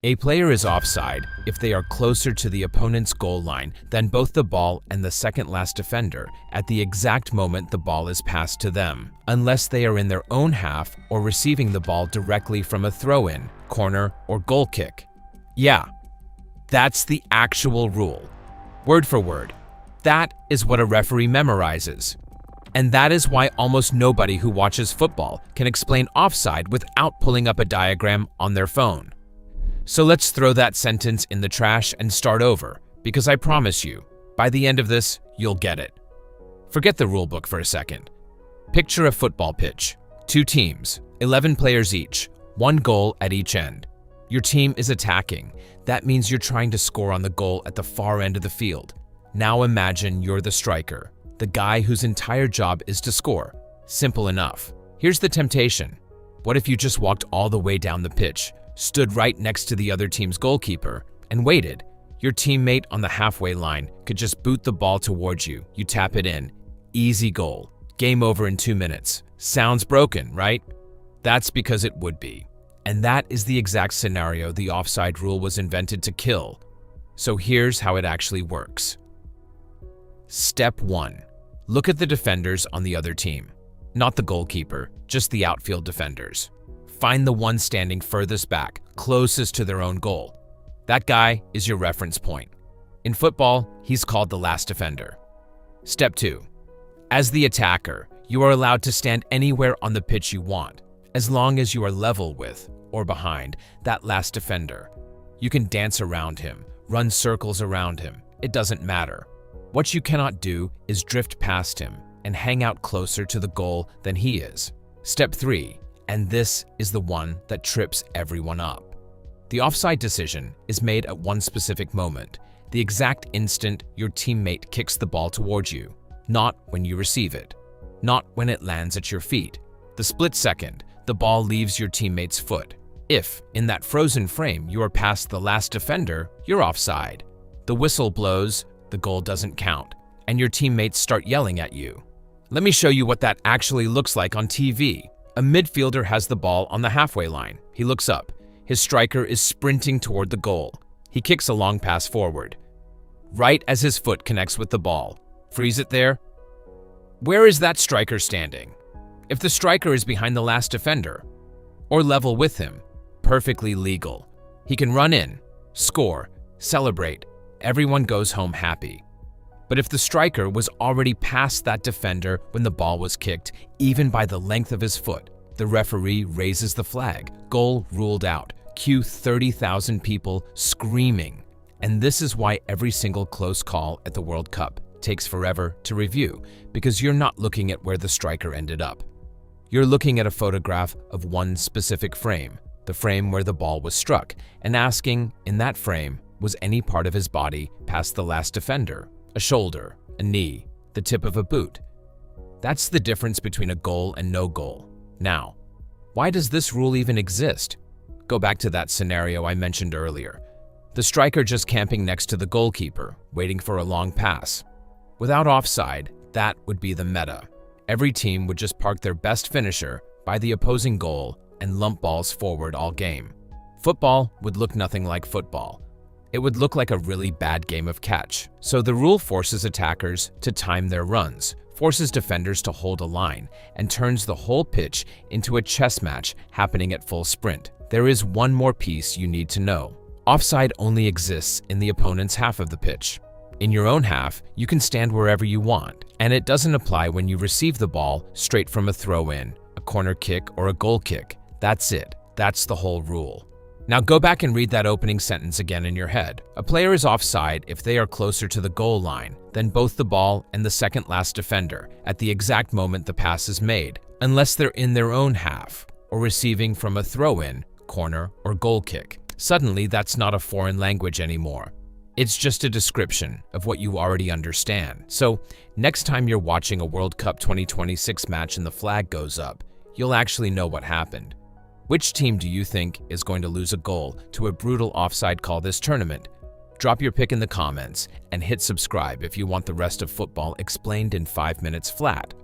A player is offside if they are closer to the opponent's goal line than both the ball and the second last defender at the exact moment the ball is passed to them, unless they are in their own half or receiving the ball directly from a throw-in, corner, or goal kick. Yeah, that's the actual rule. Word for word. That is what a referee memorizes. And that is why almost nobody who watches football can explain offside without pulling up a diagram on their phone. So let's throw that sentence in the trash and start over, because I promise you, by the end of this, you'll get it. Forget the rulebook for a second. Picture a football pitch. 2 teams, 11 players each, 1 goal at each end. Your team is attacking. That means you're trying to score on the goal at the far end of the field. Now imagine you're the striker, the guy whose entire job is to score. Simple enough. Here's the temptation. What if you just walked all the way down the pitch, stood right next to the other team's goalkeeper, and waited? Your teammate on the halfway line could just boot the ball towards you. You tap it in. Easy goal. Game over in 2 minutes. Sounds broken, right? That's because it would be. And that is the exact scenario the offside rule was invented to kill. So here's how it actually works. Step 1. Look at the defenders on the other team. Not the goalkeeper, just the outfield defenders. Find the one standing furthest back, closest to their own goal. That guy is your reference point. In football, he's called the last defender. Step 2. As the attacker, you are allowed to stand anywhere on the pitch you want, as long as you are level with, or behind, that last defender. You can dance around him, run circles around him. It doesn't matter. What you cannot do is drift past him and hang out closer to the goal than he is. Step 3. And this is the one that trips everyone up. The offside decision is made at one specific moment, the exact instant your teammate kicks the ball towards you, not when you receive it, not when it lands at your feet. The split second the ball leaves your teammate's foot. If, in that frozen frame, you are past the last defender, you're offside. The whistle blows, the goal doesn't count, and your teammates start yelling at you. Let me show you what that actually looks like on TV. A midfielder has the ball on the halfway line. He looks up. His striker is sprinting toward the goal. He kicks a long pass forward. Right as his foot connects with the ball. Freeze it there. Where is that striker standing? If the striker is behind the last defender, or level with him, perfectly legal. He can run in, score, celebrate. Everyone goes home happy. But if the striker was already past that defender when the ball was kicked, even by the length of his foot, the referee raises the flag. Goal ruled out. Cue 30,000 people screaming. And this is why every single close call at the World Cup takes forever to review, because you're not looking at where the striker ended up. You're looking at a photograph of one specific frame, the frame where the ball was struck, and asking, in that frame, was any part of his body past the last defender? A shoulder, a knee, the tip of a boot. That's the difference between a goal and no goal. Now, why does this rule even exist? Go back to that scenario I mentioned earlier. The striker just camping next to the goalkeeper, waiting for a long pass. Without offside, that would be the meta. Every team would just park their best finisher by the opposing goal and lump balls forward all game. Football would look nothing like football. It would look like a really bad game of catch. So the rule forces attackers to time their runs, forces defenders to hold a line, and turns the whole pitch into a chess match happening at full sprint. There is one more piece you need to know. Offside only exists in the opponent's half of the pitch. In your own half, you can stand wherever you want, and it doesn't apply when you receive the ball straight from a throw-in, a corner kick, or a goal kick. That's it. That's the whole rule. Now go back and read that opening sentence again in your head. A player is offside if they are closer to the goal line than both the ball and the second last defender at the exact moment the pass is made, unless they're in their own half or receiving from a throw-in, corner, or goal kick. Suddenly, that's not a foreign language anymore. It's just a description of what you already understand. So next time you're watching a World Cup 2026 match and the flag goes up, you'll actually know what happened. Which team do you think is going to lose a goal to a brutal offside call this tournament? Drop your pick in the comments and hit subscribe if you want the rest of football explained in 5 minutes flat.